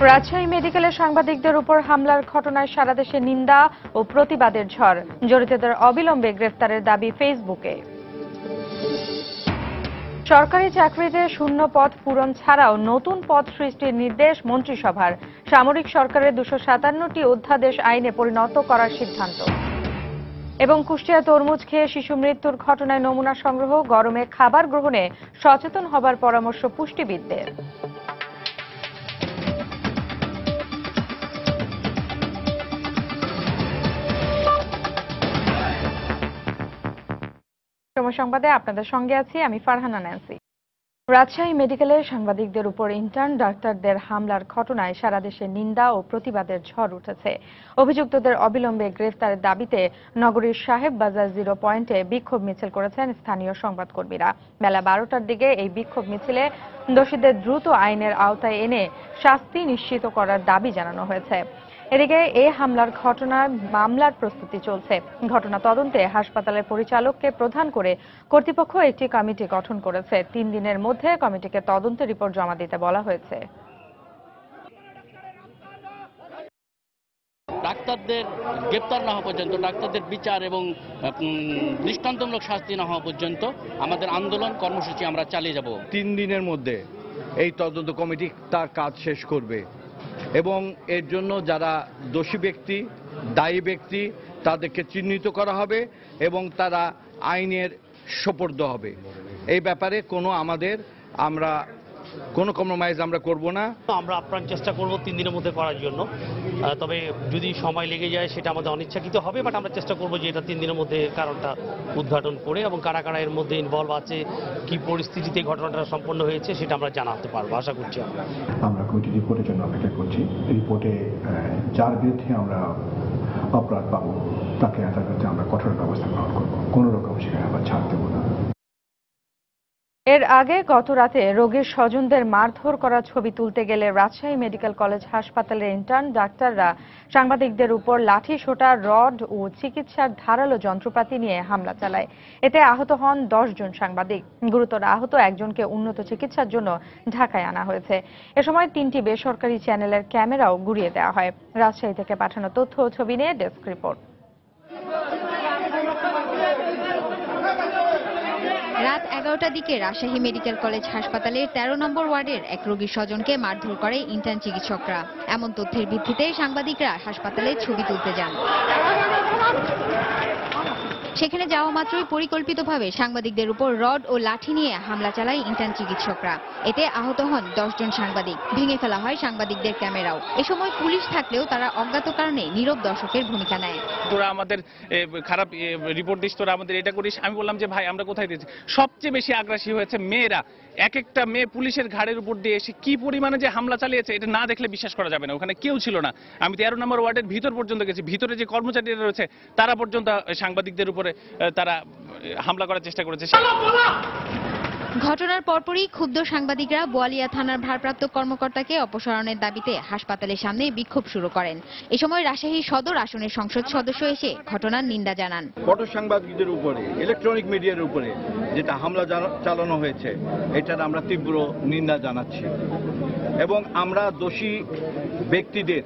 রাজশাহী মেডিকেলে সাংবাদিকদের উপর হামলার ঘটনায় সারা দেশে নিন্দা ও প্রতিবাদের ঝড়। জড়িতদের অবিলম্বে গ্রেফতারের দাবি ফেসবুকে। সরকারি চাকরিতে শূন্য পদ পূরণ ছাড়াও নতুন পদ সৃষ্টির নির্দেশ মন্ত্রিসভার। সামরিক সরকারের 257টি অধ্যাদেশ আইনে পরিণত করার সিদ্ধান্ত। এবং কুষ্টিয়ায় তরমুজ খেয়ে শিশু মৃত্যুর ঘটনায় নমুনা সংগ্রহ, গরমে খাবার গ্রহণে সচেতন হবার পরামর্শ পুষ্টিবিদদের। সময় সংবাদে আপনাদের সঙ্গে আছি আমি ফারহানা ন্যান্সি। রাজশাহী মেডিকেলে সাংবাদিকদের উপর ইন্টার্ন ডাক্তারদের হামলার ঘটনায় সারা দেশে নিন্দা ও প্রতিবাদের ঝড় উঠেছে। অভিযুক্তদের অবিলম্বে গ্রেফতারের দাবিতে নগরীর সাহেব বাজার 0 পয়েন্টে বিক্ষোভ মিছিল করেছেন স্থানীয় সংবাদকর্মীরা। বেলা 12টার দিকে এই বিক্ষোভ মিছিলে দোষীদের দ্রুত আইনের আওতায় এনে শাস্তি নিশ্চিত করার দাবি জানানো হয়েছে। এদিকে এই হামলার ঘটনায় মামলার প্রস্তুতি চলছে। ঘটনা তদন্তে হাসপাতালের পরিচালককে প্রধান করে কর্তৃপক্ষ একটি কমিটি গঠন করেছে। 3 দিনের মধ্যে কমিটিকে তদন্তের রিপোর্ট জমা দিতে বলা হয়েছে। ডাক্তারদের গ্রেপ্তার না হওয়া পর্যন্ত, ডাক্তারদের বিচার এবং দৃষ্টান্তমূলক শাস্তি না হওয়া পর্যন্ত আমাদের আন্দোলন কর্মসূচি আমরা চালিয়ে যাব। 3 দিনের মধ্যে এই তদন্ত কমিটি তার কাজ শেষ করবে এবং এর জন্য যারা দোষী ব্যক্তি, দায়ী ব্যক্তি তাদেরকে চিহ্নিত করা হবে এবং তারা আইনের সোপর্দ হবে। এই ব্যাপারে আমরা কোনো কম্প্রোমাইজ আমরা করব না। আমরা আপ্রাণ চেষ্টা করব 3 দিনের মধ্যে করার জন্য। তবে যদি সময় লেগে যায় সেটা আমাদের অনিচ্ছাকৃত হবে, বাট আমরা চেষ্টা করব যে এটা 3 দিনের মধ্যে কারণটা উদ্ঘাটন করে এবং কারা কারা এর মধ্যে ইনভলভ আছে, কি পরিস্থিতিতে ঘটনাটা সম্পন্ন হয়েছে সেটা আমরা জানাতে পারবো আশা করছি। আমরা কমিটি রিপোর্টের জন্য অপেক্ষা করছি। রিপোর্টে যার বিরুদ্ধে আমরা অপরাধ পাবো তার বিরুদ্ধে আমরা কঠোর ব্যবস্থা গ্রহণ করবো। কোনো রকম সেখানে আমরা ছাড় দেবো না। এর আগে গত রাতে রোগীর স্বজনদের মারধর করা ছবি তুলতে গেলে রাজশাহী মেডিকেল কলেজ হাসপাতালের ইন্টার্ন ডাক্তাররা সাংবাদিকদের উপর লাঠি সোঁটা, রড ও চিকিৎসার ধারালো যন্ত্রপাতি নিয়ে হামলা চালায়। এতে আহত হন 10 জন সাংবাদিক। গুরুতর আহত একজনকে উন্নত চিকিৎসার জন্য ঢাকায় আনা হয়েছে। এ সময় 3টি বেসরকারি চ্যানেলের ক্যামেরাও গুঁড়িয়ে দেওয়া হয়। রাজশাহী থেকে পাঠানো তথ্য ও ছবি নিয়ে ডেস্ক রিপোর্ট। রাত 11টার দিকে রাজশাহী মেডিকেল কলেজ হাসপাতালের 13 নম্বর ওয়ার্ডের এক রোগীর স্বজনকে মারধর করে ইন্টার্ন চিকিৎসকরা। এমন তথ্যের ভিত্তিতে সাংবাদিকরা হাসপাতালে ছবি তুলতে যান। সেখানে যাওয়া মাত্রই পরিকল্পিতভাবে সাংবাদিকদের উপর রড ও লাঠি নিয়ে হামলা চালায় ইন্টার্ন চিকিৎসকরা। এতে আহত হন 10 জন সাংবাদিক। ভেঙে ফেলা হয় সাংবাদিকদের ক্যামেরাও। এ সময় পুলিশ থাকলেও তারা অজ্ঞাত কারণে নীরব দর্শকের ভূমিকা নেয়। তোরা আমাদের খারাপ রিপোর্ট দিস, তোরা আমাদের এটা করিস। আমি বললাম যে ভাই আমরা কোথায় দিয়েছি। সবচেয়ে বেশি আগ্রাসী হয়েছে মেয়েরা। এক একটা মেয়ে পুলিশের ঘাড়ের উপর দিয়ে এসে কি পরিমাণে যে হামলা চালিয়েছে এটা না দেখলে বিশ্বাস করা যাবে না। ওখানে কেউ ছিল না। আমি 13 নম্বর ওয়ার্ডের ভিতর পর্যন্ত গেছি। ভিতরে যে কর্মচারীরা রয়েছে তারা পর্যন্ত সাংবাদিকদের উপরে তারা হামলা করার চেষ্টা করেছে। ঘটনার পরপরই ক্ষুব্ধ সাংবাদিকরা বোয়ালিয়া থানার ভারপ্রাপ্ত কর্মকর্তাকে অপসারণের দাবিতে হাসপাতালের সামনে বিক্ষোভ শুরু করেন। এ সময় রাজশাহী সদর আসনের সংসদ সদস্য এসে ঘটনার নিন্দা জানান। ফটো সাংবাদিকদের উপরে, ইলেকট্রনিক মিডিয়ার উপরে যেটা হামলা চালানো হয়েছে এটার আমরা তীব্র নিন্দা জানাচ্ছি এবং আমরা দোষী ব্যক্তিদের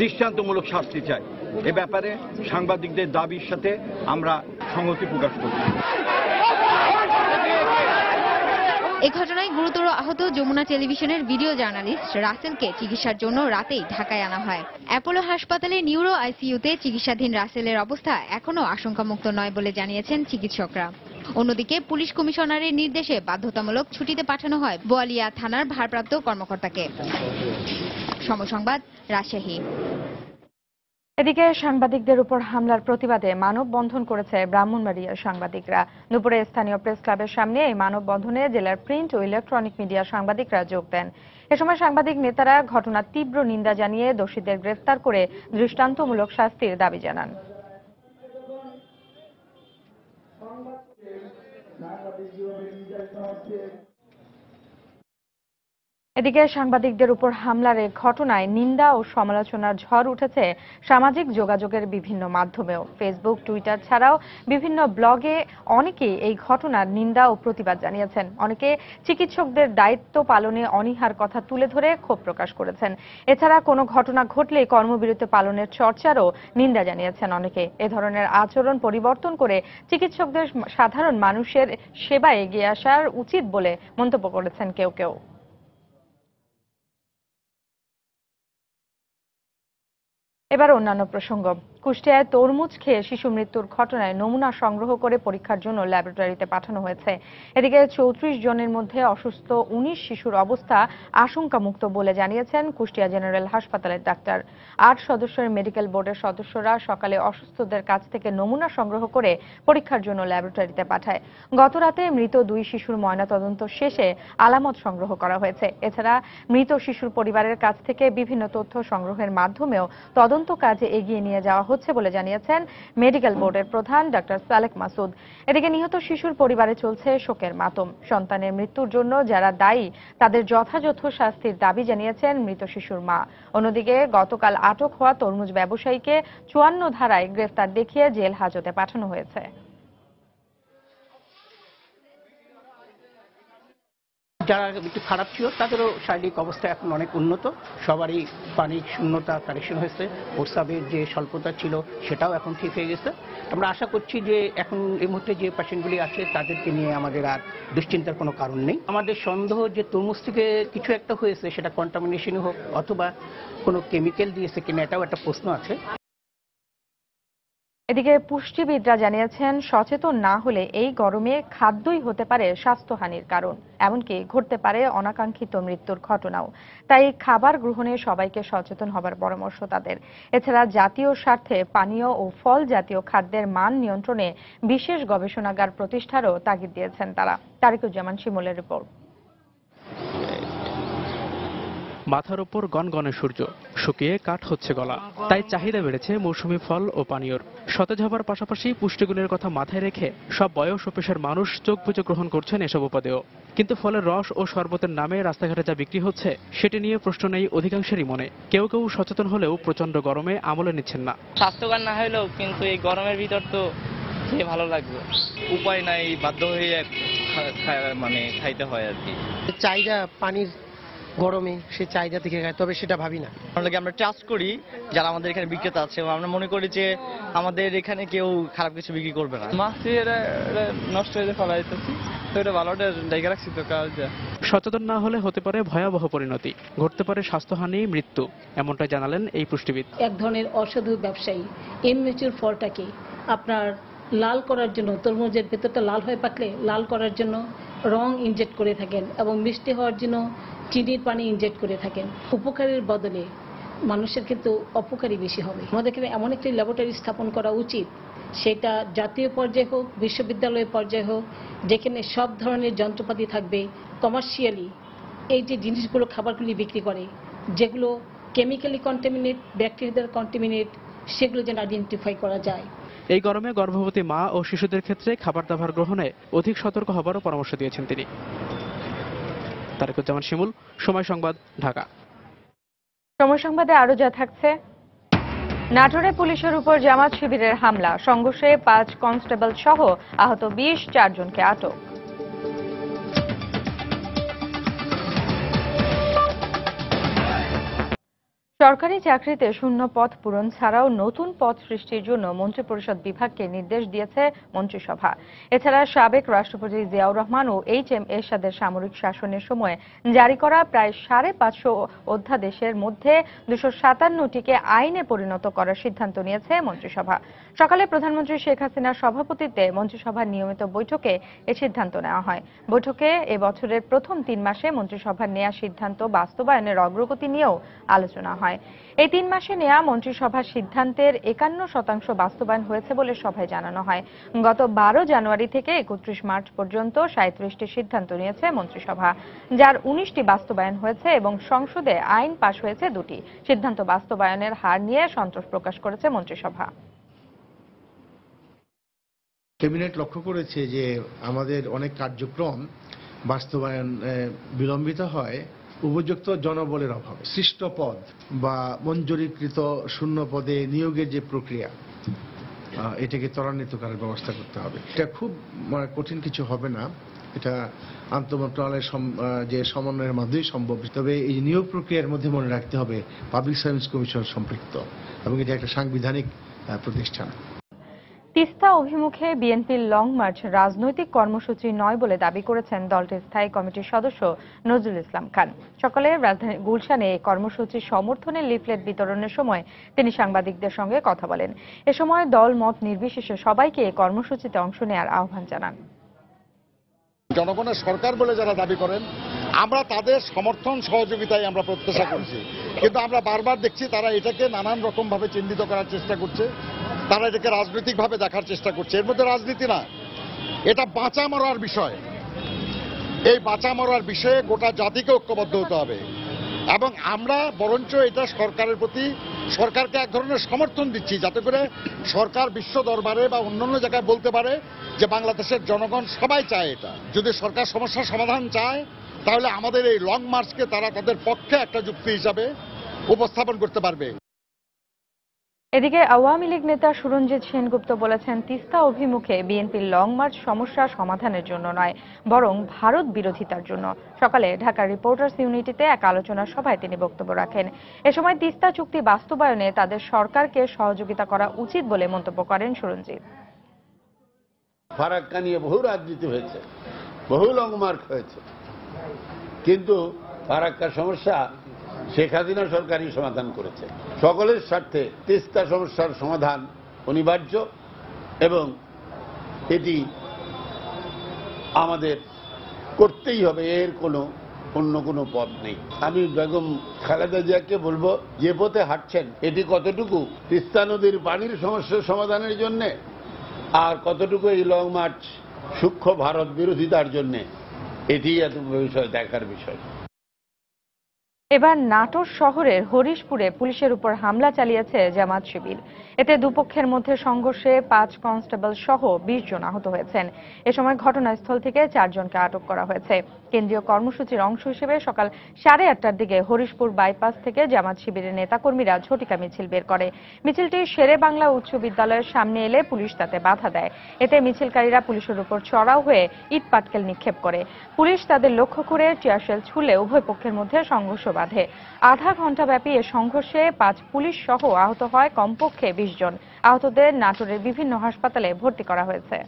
দৃষ্টান্তমূলক শাস্তি চাই। এ ব্যাপারে সাংবাদিকদের দাবির সাথে আমরা সংহতি প্রকাশ করছি। এ ঘটনায় গুরুতর আহত যমুনা টেলিভিশনের ভিডিও জার্নালিস্ট রাসেলকে চিকিৎসার জন্য রাতেই ঢাকায় আনা হয়। অ্যাপোলো হাসপাতালে নিউরো আইসিইউতে চিকিৎসাধীন রাসেলের অবস্থা এখনও আশঙ্কামুক্ত নয় বলে জানিয়েছেন চিকিৎসকরা। অন্যদিকে পুলিশ কমিশনারের নির্দেশে বাধ্যতামূলক ছুটিতে পাঠানো হয় বোয়ালিয়া থানার ভারপ্রাপ্ত কর্মকর্তাকে। সময় সংবাদ, রাজশাহী। এদিকে সাংবাদিকদের উপর হামলার প্রতিবাদে মানববন্ধন করেছে ব্রাহ্মণবাড়িয়ার সাংবাদিকরা। দুপুরে স্থানীয় প্রেস ক্লাবের সামনে এই মানববন্ধনে জেলার প্রিন্ট ও ইলেকট্রনিক মিডিয়া সাংবাদিকরা যোগ দেন। এ সময় সাংবাদিক নেতারা ঘটনার তীব্র নিন্দা জানিয়ে দোষীদের গ্রেফতার করে দৃষ্টান্তমূলক শাস্তির দাবি জানান। এদিকে সাংবাদিকদের উপর হামলার এই ঘটনায় নিন্দা ও সমালোচনার ঝড় উঠেছে সামাজিক যোগাযোগের বিভিন্ন মাধ্যমেও। ফেসবুক, টুইটার ছাড়াও বিভিন্ন ব্লগে অনেকেই এই ঘটনার নিন্দা ও প্রতিবাদ জানিয়েছেন। অনেকে চিকিৎসকদের দায়িত্ব পালনে অনীহার কথা তুলে ধরে ক্ষোভ প্রকাশ করেছেন। এছাড়া কোনো ঘটনা ঘটলে কর্মবিরতি পালনের চর্চারও নিন্দা জানিয়েছেন অনেকে। এ ধরনের আচরণ পরিবর্তন করে চিকিৎসকদের সাধারণ মানুষের সেবায় এগিয়ে আসার উচিত বলে মন্তব্য করেছেন কেউ কেউ। এবার অন্যান্য প্রসঙ্গ। কুষ্টিয়ায় তরমুজ খেয়ে শিশু মৃত্যুর ঘটনায় নমুনা সংগ্রহ করে পরীক্ষার জন্য ল্যাবরেটরিতে পাঠানো হয়েছে। এদিকে 34 জনের মধ্যে অসুস্থ 19 শিশুর অবস্থা আশঙ্কামুক্ত বলে জানিয়েছেন কুষ্টিয়া জেনারেল হাসপাতালের ডাক্তার। 8 সদস্যের মেডিকেল বোর্ডের সদস্যরা সকালে অসুস্থদের কাছ থেকে নমুনা সংগ্রহ করে পরীক্ষার জন্য ল্যাবরেটরিতে পাঠায়। গতরাতে মৃত 2 শিশুর ময়নাতদন্ত শেষে আলামত সংগ্রহ করা হয়েছে। এছাড়া মৃত শিশুর পরিবারের কাছ থেকে বিভিন্ন তথ্য সংগ্রহের মাধ্যমেও তদন্ত কাজে এগিয়ে নিয়ে যাওয়া হচ্ছে বলে জানিয়েছেন মেডিকেল বোর্ডের প্রধান ডক্টর সালেক মাসুদ। এদিকে নিহত শিশুর পরিবারে চলছে শোকের মাতম। সন্তানের মৃত্যুর জন্য যারা দায়ী তাদের যথাযথ শাস্তির দাবি জানিয়েছেন মৃত শিশুর মা। অন্যদিকে গতকাল আটক হওয়া তরমুজ ব্যবসায়ীকে 54 ধারায় গ্রেফতার দেখিয়ে জেল হাজতে পাঠানো হয়েছে। যারা একটু খারাপ ছিল তাদেরও শারীরিক অবস্থা এখন অনেক উন্নত। সবারই পানির শূন্যতা কারেকশন হয়েছে, প্রস্রাবের যে স্বল্পতা ছিল সেটাও এখন ঠিক হয়ে গেছে। আমরা আশা করছি যে এখন এই মুহূর্তে যে পেশেন্টগুলি আছে তাদেরকে নিয়ে আমাদের আর দুশ্চিন্তার কোনো কারণ নেই। আমাদের সন্দেহ যে তরমুজ থেকে কিছু একটা হয়েছে, সেটা কন্টামিনেশনই হোক অথবা কোনো কেমিক্যাল দিয়েছে কিনা, এটাও একটা প্রশ্ন আছে। এদিকে পুষ্টিবিদরা জানিয়েছেন সচেতন না হলে এই গরমে খাদ্যই হতে পারে স্বাস্থ্যহানির কারণ, এমনকি ঘটতে পারে অনাকাঙ্ক্ষিত মৃত্যুর ঘটনাও। তাই খাবার গ্রহণে সবাইকে সচেতন হবার পরামর্শ তাদের। এছাড়া জাতীয় স্বার্থে পানীয় ও ফল জাতীয় খাদ্যের মান নিয়ন্ত্রণে বিশেষ গবেষণাগার প্রতিষ্ঠারও তাগিদ দিয়েছেন তারা। তারিকুজ্জামান শিমুলের রিপোর্ট। মাথার ওপর গনগনে সূর্য, শুকিয়ে কাঠ হচ্ছে গলা, তাই চাহিদা বেড়েছে মৌসুমী ফল ও পানীয়র। সতেজ হবার পাশাপাশি পুষ্টিগুণের কথা মাথায় রেখে সব বয়স ও পেশার মানুষ চোখ বুজে গ্রহণ করছেন এসব উপাদেয়। কিন্তু ফলের রস ও শরবতের নামে রাস্তাঘাটে যা বিক্রি হচ্ছে সেটি নিয়ে প্রশ্ন নেই অধিকাংশেরই মনে। কেউ কেউ সচেতন হলেও প্রচন্ড গরমে আমলে নিচ্ছেন না। স্বাস্থ্যকর না হলেও কিন্তু এই গরমের ভিতর তো খেয়ে ভালো লাগবে, উপায় নাই, বাধ্য হয়ে খাইতে হয় আর কি। চাহিদা পানির গরমে সে চাহিদা থেকে খায়, তবে সেটা ভাবি না। আমরা ট্রাস্ট করি যারা আমাদের এখানে বিক্রেতা আছে, আমরা মনে করি যে আমাদের এখানে কেউ খারাপ কিছু বিক্রি করবে না। মাছ নষ্ট হয়ে ফেলা যেতেছি, তো এটা ভালোটা জায়গা রাখছি তো কাজ। সচেতন না হলে হতে পারে ভয়াবহ পরিণতি, ঘটতে পারে স্বাস্থ্যহানি, মৃত্যু, এমনটাই জানালেন এই পুষ্টিবিদ। এক ধরনের অসাধু ব্যবসায়ী ইমম্যাচিউর ফলটাকে আপনার লাল করার জন্য, তরমুজের ভেতরটা লাল হয়ে পাকলে লাল করার জন্য রং ইনজেক্ট করে থাকেন এবং মিষ্টি হওয়ার জন্য চিনির পানি ইনজেক্ট করে থাকেন। উপকারের বদলে মানুষের কিন্তু অপকারী বেশি হবে। আমাদেরকে এমন একটি ল্যাবরেটরি স্থাপন করা উচিত, সেটা জাতীয় পর্যায়ে হোক, বিশ্ববিদ্যালয় পর্যায়ে হোক, যেখানে সব ধরনের যন্ত্রপাতি থাকবে। কমার্শিয়ালি এই যে জিনিসগুলো, খাবারগুলি বিক্রি করে, যেগুলো কেমিক্যালি কন্টামিনেট, ব্যাকটেরিয়া দ্বারা কন্টামিনেট, সেগুলো যেন আইডেন্টিফাই করা যায়। এই গরমে গর্ভবতী মা ও শিশুদের ক্ষেত্রে খাবার দাবার গ্রহণে অধিক সতর্ক হবারও পরামর্শ দিয়েছেন তিনি। তারিকুজ্জামান শিমুল, সময় সংবাদ, ঢাকা। সময় সংবাদে আরো যা থাকছে। নাটোরে পুলিশের উপর জামাত শিবিরের হামলা, সংঘর্ষে 5 কনস্টেবল সহ আহত 24 জনকে আটক। সরকারি চাকরিতে শূন্য পদ পূরণ ছাড়াও নতুন পদ সৃষ্টির জন্য মন্ত্রিপরিষদ বিভাগকে নির্দেশ দিয়েছে মন্ত্রিসভা। এছাড়া সাবেক রাষ্ট্রপতি জিয়াউর রহমান ও এইচ.এম. এরশাদের সামরিক শাসনের সময় জারি করা প্রায় 550 অধ্যাদেশের মধ্যে 257টিকে আইনে পরিণত করার সিদ্ধান্ত নিয়েছে মন্ত্রিসভা। সকালে প্রধানমন্ত্রী শেখ হাসিনার সভাপতিত্বে মন্ত্রিসভার নিয়মিত বৈঠকে এ সিদ্ধান্ত নেওয়া হয়। বৈঠকে এবছরের প্রথম 3 মাসে মন্ত্রিসভার নেওয়া সিদ্ধান্ত বাস্তবায়নের অগ্রগতি নিয়েও আলোচনা হয়। এই 3 মাসে নেওয়া মন্ত্রিসভার সিদ্ধান্তের 51% বাস্তবায়ন হয়েছে বলে সভায় জানানো হয়। গত 12 জানুয়ারি থেকে 31 মার্চ পর্যন্ত 37টি সিদ্ধান্ত নিয়েছে মন্ত্রিসভা, যার 19টি বাস্তবায়ন হয়েছে এবং সংসদে আইন পাশ হয়েছে 2টি। সিদ্ধান্ত বাস্তবায়নের হার নিয়ে সন্তোষ প্রকাশ করেছে মন্ত্রিসভা। ক্যাবিনেট লক্ষ্য করেছে যে আমাদের অনেক কার্যক্রম বাস্তবায়ন বিলম্বিত হয় উপযুক্ত জনবলের অভাবে সৃষ্ট পদ বা মঞ্জুরিকৃত শূন্য পদে নিয়োগের যে প্রক্রিয়া এটাকে ত্বরান্বিত করার ব্যবস্থা করতে হবে। এটা খুব কঠিন কিছু হবে না, এটা আন্তঃমন্ত্রণালয়ের যে সমন্বয়ের মাধ্যমেই সম্ভব। তবে এই নিয়োগ প্রক্রিয়ার মধ্যে মনে রাখতে হবে পাবলিক সার্ভিস কমিশন সম্পৃক্ত এবং এটা একটা সাংবিধানিক প্রতিষ্ঠান। তিস্তা অভিমুখে বিএনপির লং মার্চ রাজনৈতিক কর্মসূচি নয় বলে দাবি করেছেন দলটির স্থায়ী কমিটির সদস্য নজরুল ইসলাম খান। সকালে রাজধানী গুলশানে এই কর্মসূচির সমর্থনে লিফলেট বিতরণের সময় তিনি সাংবাদিকদের সঙ্গে কথা বলেন। এ সময় দল মত নির্বিশেষে সবাইকে এই কর্মসূচিতে অংশ নেওয়ার আহ্বান জানান। জনগণের সরকার বলে যারা দাবি করেন, আমরা তাদের সমর্থন সহযোগিতায় আমরা প্রত্যাশা করছি, কিন্তু আমরা বারবার দেখছি তারা এটাকে নানান রকম ভাবে চিহ্নিত করার চেষ্টা করছে, তারা এটাকে রাজনৈতিকভাবে দেখার চেষ্টা করছে। এর মধ্যে রাজনীতি না, এটা বাঁচা মরার বিষয়। এই বাঁচা মরার বিষয়ে গোটা জাতিকে ঐক্যবদ্ধ হতে হবে এবং আমরা বরঞ্চ এটা সরকারের প্রতি সরকারকে এক ধরনের সমর্থন দিচ্ছি, যাতে করে সরকার বিশ্ব দরবারে বা অন্যান্য জায়গায় বলতে পারে যে বাংলাদেশের জনগণ সবাই চায় এটা। যদি সরকার সমস্যার সমাধান চায় তাহলে আমাদের এই লং মার্চকে তারা তাদের পক্ষে একটা যুক্তি হিসাবে উপস্থাপন করতে পারবে। এদিকে আওয়ামী লীগ নেতা সুরঞ্জিত সেনগুপ্ত বলেছেন, তিস্তা অভিমুখে বিএনপির লং মার্চ সমস্যা সমাধানের জন্য নয়, বরং ভারত বিরোধিতার জন্য। সকালে ঢাকা রিপোর্টার্স ইউনিটিতে এক আলোচনা সভায় তিনি বক্তব্য রাখেন। এ সময় তিস্তা চুক্তি বাস্তবায়নে তাদের সরকারকে সহযোগিতা করা উচিত বলে মন্তব্য করেন সুরঞ্জিত। ফারাক্কা নিয়ে বহু রাজনীতি হয়েছে, বহু লং মার্চ হয়েছে, কিন্তু ফারাক্কার সমস্যা শেখ হাসিনা সরকারই সমাধান করেছে। সকলের স্বার্থে তিস্তা সমস্যার সমাধান অনিবার্য এবং এটি আমাদের করতেই হবে, এর অন্য কোনো পথ নেই। আমি বেগম খালেদা জিয়াকে বলবো, যে পথে হাঁটছেন এটি কতটুকু তিস্তা নদীর পানির সমস্যার সমাধানের জন্যে আর কতটুকু এই লং মার্চ সূক্ষ্ম ভারত বিরোধিতার জন্যে, এটি এত বিষয় দেখার বিষয়। এবার নাটোর শহরের হরিশপুরে পুলিশের উপর হামলা চালিয়েছে জামাত শিবির। এতে দুপক্ষের মধ্যে সংঘর্ষে 5 কনস্টেবল সহ 20 জন আহত হয়েছেন। এ সময় ঘটনাস্থল থেকে 4 জনকে আটক করা হয়েছে। কেন্দ্রীয় কর্মসূচির অংশ হিসেবে সকাল 8:30টার দিকে হরিশপুর বাইপাস থেকে জামাত শিবিরের নেতাকর্মীরা ঝটিকা মিছিল বের করে। মিছিলটি শেরে বাংলা উচ্চ বিদ্যালয়ের সামনে এলে পুলিশ তাতে বাধা দেয়। এতে মিছিলকারীরা পুলিশের উপর চড়াও হয়ে ইট পাটকেল নিক্ষেপ করে। পুলিশ তাদের লক্ষ্য করে টিয়ারশেল ছুড়লে উভয় পক্ষের মধ্যে সংঘর্ষ বাধে। আধা ঘণ্টা ব্যাপী এ সংঘর্ষে 5 পুলিশ সহ আহত হয় কমপক্ষে 20 জন। আহতদের নাটোরের বিভিন্ন হাসপাতালে ভর্তি করা হয়েছে।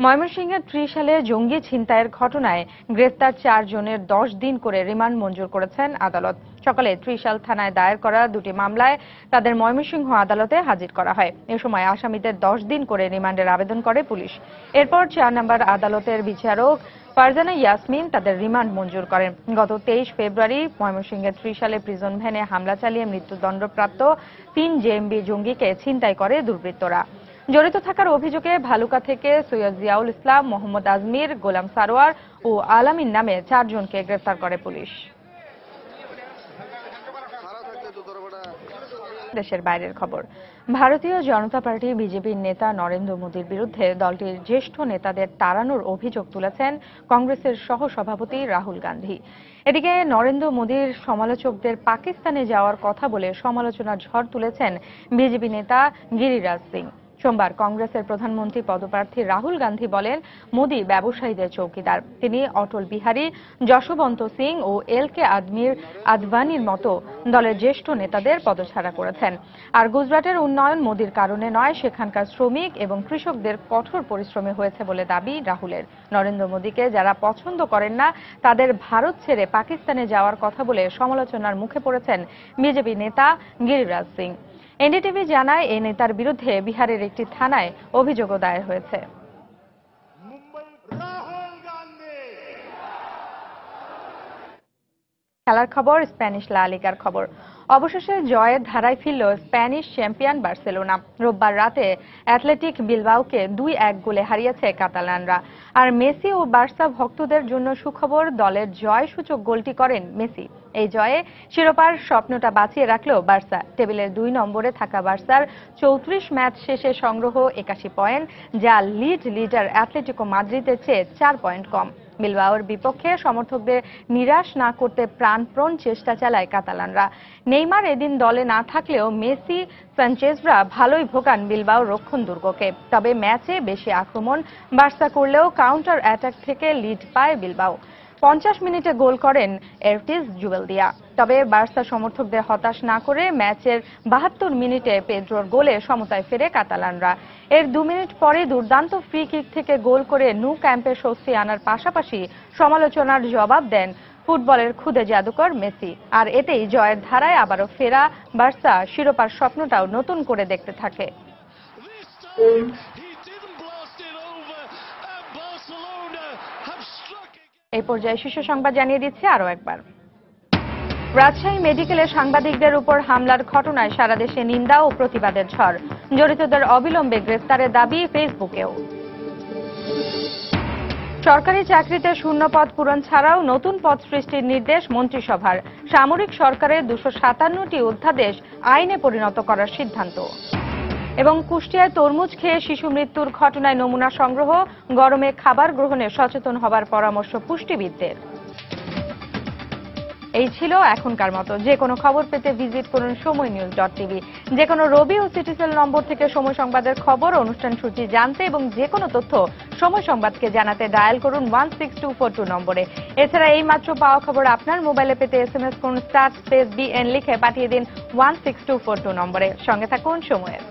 ময়মনসিংহের ত্রিশালে জঙ্গি ছিনতাইয়ের ঘটনায় গ্রেফতার 4 জনের 10 দিন করে রিমান্ড মঞ্জুর করেছেন আদালত। সকালে ত্রিশাল থানায় দায়ের করা 2টি মামলায় তাদের ময়মনসিংহ আদালতে হাজির করা হয়। এ সময় আসামিদের 10 দিন করে রিমান্ডের আবেদন করে পুলিশ। এরপর 4 নম্বর আদালতের বিচারক ফারজানা ইয়াসমিন তাদের রিমান্ড মঞ্জুর করেন। গত 23 ফেব্রুয়ারি ময়মনসিংহের ত্রিশালে প্রিজন ভ্যানে হামলা চালিয়ে মৃত্যুদণ্ডপ্রাপ্ত 3 জেএমবি জঙ্গিকে ছিনতাই করে দুর্বৃত্তরা। জড়িত থাকার অভিযোগে ভালুকা থেকে সৈয়দ জিয়াউল ইসলাম, মোহাম্মদ আজমির, গোলাম সারোয়ার ও আলামিন নামে 4 জনকে গ্রেফতার করে পুলিশ। দেশের বাইরের খবর। ভারতীয় জনতা পার্টি বিজেপির নেতা নরেন্দ্র মোদীর বিরুদ্ধে দলটির জ্যেষ্ঠ নেতাদের তাড়ানোর অভিযোগ তুলেছেন কংগ্রেসের সহসভাপতি রাহুল গান্ধী। এদিকে নরেন্দ্র মোদীর সমালোচকদের পাকিস্তানে যাওয়ার কথা বলে সমালোচনার ঝড় তুলেছেন বিজেপি নেতা গিরিরাজ সিং। সোমবার কংগ্রেসের প্রধানমন্ত্রী পদপ্রার্থী রাহুল গান্ধী বলেন, মোদী ব্যবসায়ীদের চৌকিদার। তিনি অটল বিহারী, যশবন্ত সিং ও এলকে আদবানির মতো দলের জ্যেষ্ঠ নেতাদের পদচ্ছাড়া করেছেন। আর গুজরাটের উন্নয়ন মোদীর কারণে নয়, সেখানকার শ্রমিক এবং কৃষকদের কঠোর পরিশ্রমে হয়েছে বলে দাবি রাহুলের। নরেন্দ্র মোদীকে যারা পছন্দ করেন না তাদের ভারত ছেড়ে পাকিস্তানে যাওয়ার কথা বলে সমালোচনার মুখে পড়েছেন বিজেপি নেতা গিরিরাজ সিং। এনডিটিভি জানায়, এই নেতার বিরুদ্ধে বিহারের একটি থানায় অভিযোগও দায়ের হয়েছে। খেলার খবর, স্প্যানিশ লা লিগার খবর। অবশেষে জয়ের ধারায় ফিরল স্প্যানিশ চ্যাম্পিয়ন বার্সেলোনা। রোববার রাতে অ্যাথলেটিক বিলবাওকে 2-1 গোলে হারিয়েছে কাতালানরা। আর মেসি ও বার্সা ভক্তদের জন্য সুখবর, দলের জয় সূচক গোলটি করেন মেসি। এই জয়ে শিরোপার স্বপ্নটা বাঁচিয়ে রাখলো বার্সা। টেবিলের 2 নম্বরে থাকা বার্সার 34 ম্যাচ শেষে সংগ্রহ 81 পয়েন্ট, যা লিডার অ্যাটলেটিকো মাদ্রিদের চেয়ে 4 পয়েন্ট কম। বিলবাওর বিপক্ষে সমর্থকদের নিরাশ না করতে প্রাণপণ চেষ্টা চালায় কাতালানরা। নেইমার এদিন দলে না থাকলেও মেসি, সানচেজরা ভালোই ভোগান বিলবাও রক্ষণ দুর্গকে। তবে ম্যাচে বেশি আক্রমণ বার্সা করলেও কাউন্টার অ্যাটাক থেকে লিড পায় বিলবাও। 50 মিনিটে গোল করেন এরটিজ জুবেলদিয়া। তবে বার্সা সমর্থকদের হতাশ না করে ম্যাচের 72 মিনিটে পেড্রোর গোলে সমতায় ফেরে কাতালানরা। এর 2 মিনিট পরে দুর্দান্ত ফ্রি কিক থেকে গোল করে নু ক্যাম্পে স্বস্তি আনার পাশাপাশি সমালোচনার জবাব দেন ফুটবলের খুদে জাদুকর মেসি। আর এতেই জয়ের ধারায় আবারও ফেরা বার্সা শিরোপার স্বপ্নটাও নতুন করে দেখতে থাকে। এই পর্যায়ে শীর্ষ সংবাদ জানিয়ে দিচ্ছে আরও একবার। রাজশাহী মেডিকেলের সাংবাদিকদের উপর হামলার ঘটনায় সারা দেশে নিন্দা ও প্রতিবাদের ঝড়। জড়িতদের অবিলম্বে গ্রেফতারের দাবি ফেসবুকেও। সরকারি চাকরিতে শূন্য পদ পূরণ ছাড়াও নতুন পদ সৃষ্টির নির্দেশ মন্ত্রিসভার। সামরিক সরকারের 257টি অধ্যাদেশ আইনে পরিণত করার সিদ্ধান্ত। এবং কুষ্টিয়ায় তরমুজ খেয়ে শিশু মৃত্যুর ঘটনায় নমুনা সংগ্রহ, গরমে খাবার গ্রহণে সচেতন হবার পরামর্শ পুষ্টিবিদদের। এই ছিল এখনকার মতো। যে কোনো খবর পেতে ভিজিট করুন সময়নিউজ.tv। যে কোনো রবি ও সিটিসেল নম্বর থেকে সময় সংবাদের খবর, অনুষ্ঠান সূচি জানতে এবং যে কোনো তথ্য সময় সংবাদকে জানাতে ডায়াল করুন 16242 নম্বরে। এছাড়া এই মাত্র পাওয়া খবর আপনার মোবাইলে পেতে SMS করুন *BN লিখে পাঠিয়ে দিন 16242 নম্বরে। সঙ্গে থাকুন সময়ের।